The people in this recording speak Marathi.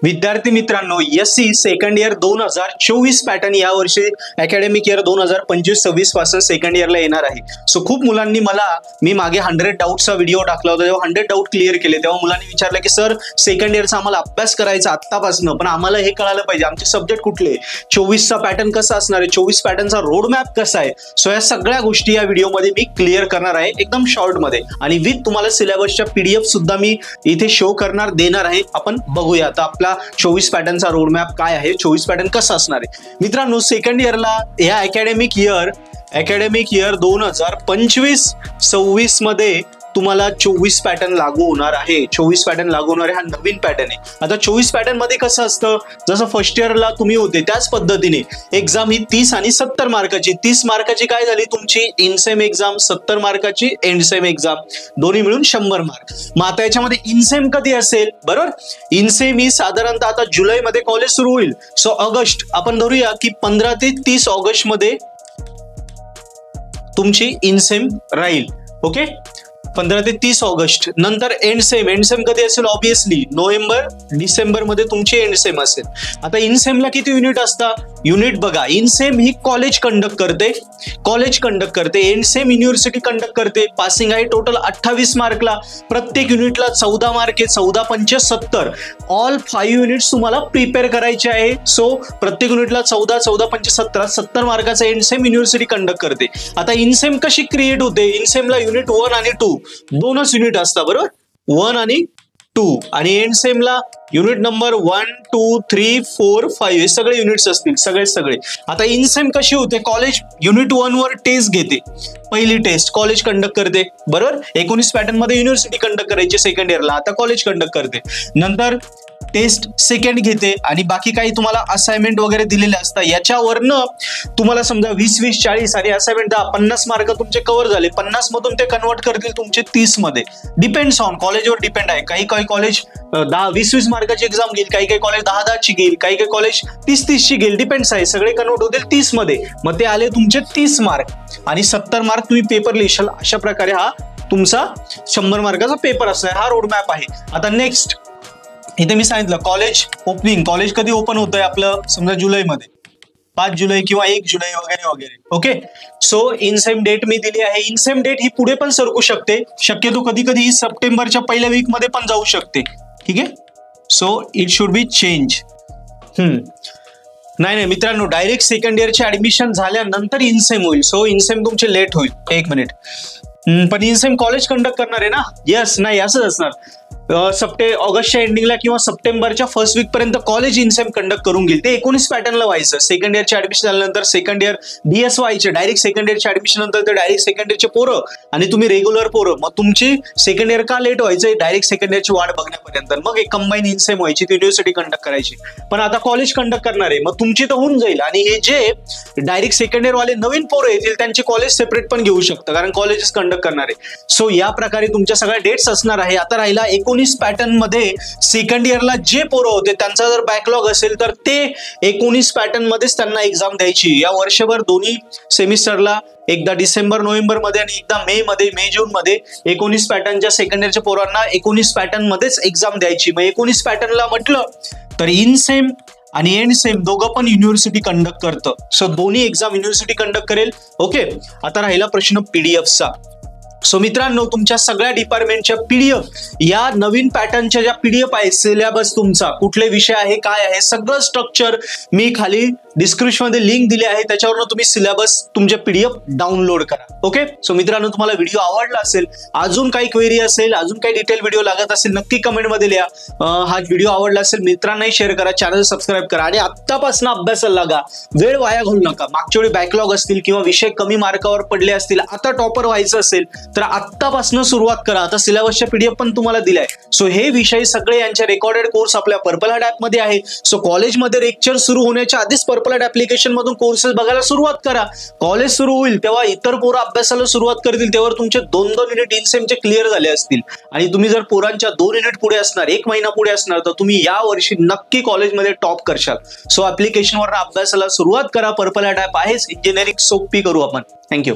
विद्यार्थी मित्रांनो, एससी सेकंड इयर 2024 पॅटर्न या वर्षी अकॅडमिक इयर 2025-26 पासून सेकंड इयरला येणार आहे. सो खूप मुलांनी मी मागे 100 डाऊट्सचा व्हिडिओ टाकला होता, तेव्हा 100 डाऊट क्लिअर केले. तेव्हा मुलांनी विचारलं की सर सेकंड इयरचा आम्हाला अभ्यास करायचा आत्तापासून, पण आम्हाला हे कळालं पाहिजे आमचे सब्जेक्ट कुठले, 24चा पॅटर्न कसा असणार आहे, 24 पॅटर्नचा रोड मॅप कसा आहे. सो या सगळ्या गोष्टी या व्हिडिओमध्ये मी क्लिअर करणार आहे एकदम शॉर्ट मध्ये, आणि विथ तुम्हाला सिलेबसच्या पीडीएफ सुद्धा मी इथे शो देणार आहे. आपण बघूया आता आपला 24 पॅटर्नचा रोड मॅप काय आहे, 24 पॅटर्न कसा असणार आहे. मित्रांनो, सेकंड इयरला या अकॅडमिक इयर 2025-26 मध्ये तुम्हाला 24 पॅटर्न लागू होणार आहे. 24 पॅटर्न लागू होणार आहे, हा नवीन पॅटर्न आहे. आता 24 पॅटर्न मध्ये कसं असतं, जसं फर्स्ट इयरला तुम्ही होते त्याच पद्धतीने एक्झाम ही 30 आणि 70 मार्काची. 30 मार्काची काय झाली तुमची इनसेम एक्झाम, 70 मार्काची एंडसेम एक्झाम, दोन्ही मिळून 100 मार्क. मग आता याच्यामध्ये इनसेम कधी असेल, बरोबर, इनसेम ही साधारणतः आता जुलैमध्ये कॉलेज सुरू होईल. सो ऑगस्ट आपण धरूया की 15 ते 30 ऑगस्ट मध्ये तुमची इनसेम राहील. ओके, 15 ते 30 ऑगस्ट. नंतर एंडसेम कधी असेल, ऑब्विसली नोव्हेंबर डिसेंबर मध्ये तुमची एंडसेम असेल. आता इनसेमला किती युनिट असतात, युनिट बघा, इनसेम ही कॉलेज कंडक्ट करते, एंडसेम युनिव्हर्सिटी कंडक्ट करते. पासिंग आहे टोटल 28 मार्कला, प्रत्येक युनिटला 14 मार्क आहे, 14 पंचे 70. ऑल 5 युनिट्स तुम्हाला प्रिपेअर करायचे आहे. सो प्रत्येक युनिटला 14 पंचे 70 मार्काचा एंडसेम युनिव्हर्सिटी कंडक्ट करते. आता इनसेम कशी क्रिएट होते, इनसेमला युनिट 1 आणि 2 दोनच युनिट असतात, बरोबर, 1 आणि 2, आणि एंडसेमला युनिट नंबर 1, 2, 3, 4, 5 हे सगळे युनिट्स असतील, सगळे. आता इनसेम कशी होते, कॉलेज युनिट 1 वर टेस्ट घेते, पहिली टेस्ट कॉलेज कंडक्ट करते, बरोबर. 19 पॅटर्न मध्ये युनिव्हर्सिटी कंडक्ट करायची सेकंड इयरला, आता कॉलेज कंडक्ट करते. नंतर टेस्ट सेकंड घेते, आणि बाकी काही तुम्हाला असाइनमेंट वगैरे दिलेले असतात. याच्यावरनं तुम्हाला समजा 20, 40 आणि असाइनमेंट 50 मार्क तुमचे कव्हर झाले. 50 मधून ते कन्वर्ट करतील तुमचे 30 मध्ये. डिपेंड्स ऑन कॉलेजवर डिपेंड आहे. काही कॉलेज 10-20 मार्काची एक्झाम घेईल, काही कॉलेज 10 ची घेईल, काही कॉलेज 30 ची घेईल, डिपेंड्स आहे. सगळे कन्वर्ट होतील 30 मध्ये. मग ते आले तुमचे 30 मार्क, आणि 70 मार्क तुम्ही पेपर लिहिशाल. अशा प्रकारे हा तुमचा 100 मार्काचा पेपर असणार, हा रोड मॅप आहे. आता नेक्स्ट इथे मी सांगितलं कॉलेज ओपनिंग, कॉलेज कधी ओपन होतंय आपलं, समजा जुलैमध्ये 5 जुलै किंवा 1 जुलै वगैरे. ओके, सो इनसेम डेट मी दिली आहे. इनसेम डेट ही पुढे पण सरकू शकते, शक्यतो कधी सप्टेंबरच्या पहिल्या वीक मध्ये पण जाऊ शकते. ठीक आहे, so it should be change. नाही मित्रांनो, डायरेक्ट सेकंड इयरचे ऍडमिशन झाल्यानंतर इनसेम होईल. सो इनसेम तुमचे लेट होईल, 1 मिनिट. पण इनसेम कॉलेज कंडक्ट करणार आहे ना, यस, नाही असंच असणार. ऑगस्टच्या एंडिंगला किंवा सप्टेंबरच्या फर्स्ट वीक पर्यंत कॉलेज इनसेम कंडक्ट करून घेईल. ते 19 पॅटर्नला व्हायचं. सेकंड इयरचे ऍडमिशन झाल्यानंतर सेकंड इयर बीएस व्हायचे, डायरेक्ट सेकंड इयरच्या ऍडमिशन नंतर ते डायरेक्ट सेकंड इयरचे पोरं आणि तुम्ही रेग्युलर पोरं. मग तुमची सेकंड इयर का लेट व्हायचं, डायरेक्ट सेकंड इयरची वाट बघण्यापर्यंत. मग एक कंबाईन इनसेम व्हायची, युनिव्हर्सिटी कंडक्ट करायची. पण आता कॉलेज कंडक्ट करणार आहे, मग तुमची तर होऊन जाईल. आणि हे जे डायरेक्ट सेकंड इयर वाले नवीन पोरं येतील त्यांचे कॉलेज सेपरेट पण घेऊ शकतं, कारण कॉलेजेस कंडक्ट करणार आहे. सो या प्रकारे तुमच्या सगळ्या डेट्स असणार आहे. आता राहिला 19 पॅटर्न मध्ये सेकंड इयरला जे पोरं होते त्यांचा जर बॅकलॉग असेल तर ते 19 पॅटर्न मध्येच त्यांना एक्झाम द्यायची. या वर्षभर दोन्ही सेमिस्टरला एकदा डिसेंबर नोव्हेंबर मध्ये आणि एकदा मे जून मध्ये 19 पॅटर्नच्या सेकंड इयरच्या पोरांना 19 पॅटर्न मध्येच एक्झाम द्यायची. मग 19 पॅटर्नला म्हटलं तर इनसेम आणि एंडसेम दोघं पण युनिव्हर्सिटी कंडक्ट करतं. सो दोन्ही एक्झाम युनिव्हर्सिटी कंडक्ट करेल. ओके, आता राहिला प्रश्न पीडीएफचा. सो मित्रांनो, तुमच्या सगळ्या डिपार्टमेंटच्या पीडीएफ, या नवीन पॅटर्नच्या ज्या पीडीएफ आहे, सिलेबस तुमचा कुठले विषय आहे, काय आहे, सगळं स्ट्रक्चर मी खाली डिस्क्रिप्शन मध्ये लिंक दिली आहे, त्याच्यावरून तुम्ही सिलेबस तुमच्या पीडीएफ डाउनलोड करा. ओके, सो मित्रांनो, तुम्हाला व्हिडिओ आवडला असेल, अजून काही क्वेरी असेल, अजून काही डिटेल व्हिडिओ लागत असेल, नक्की कमेंट मध्ये लिहा. हा व्हिडिओ आवडला असेल मित्रांनाही शेअर करा, चॅनल सबस्क्राईब करा, आणि आत्तापासून अभ्यासाला लागा. वेळ वाया घालू नका. मागच्या वेळी बॅकलॉग असतील किंवा विषय कमी मार्कावर पडले असतील, आता टॉपर व्हायचं असेल तर आत्तापासून सुरुवात करा. आता सिलेबसच्या पीडीएफ पण तुम्हाला दिलाय. सो हे विषय सगळे यांचे रेकॉर्डेड कोर्स आपल्या पर्पल हार्ट ऍप मध्ये आहे. सो कॉलेजमध्ये लेक्चर सुरू होण्याच्या आधीच पर्पल हार्ट ऍप्लिकेशन मधून कोर्सेस बघायला सुरुवात करा. कॉलेज सुरू होईल तेव्हा इतर पोरं अभ्यासाला सुरुवात करतील, तेव्हा तुमचे 2-2 युनिट इनसेमचे क्लिअर झाले असतील. आणि तुम्ही जर पोरांच्या 2 युनिट पुढे असणार, 1 महिना पुढे असणार, तर तुम्ही या वर्षी नक्की कॉलेजमध्ये टॉप करशाल. सो ऍप्लिकेशनवर अभ्यासाला सुरुवात करा. पर्पल हार्ट ऍप आहेच, इंजिनिअरिंग सोपी करू आपण. थँक्यू.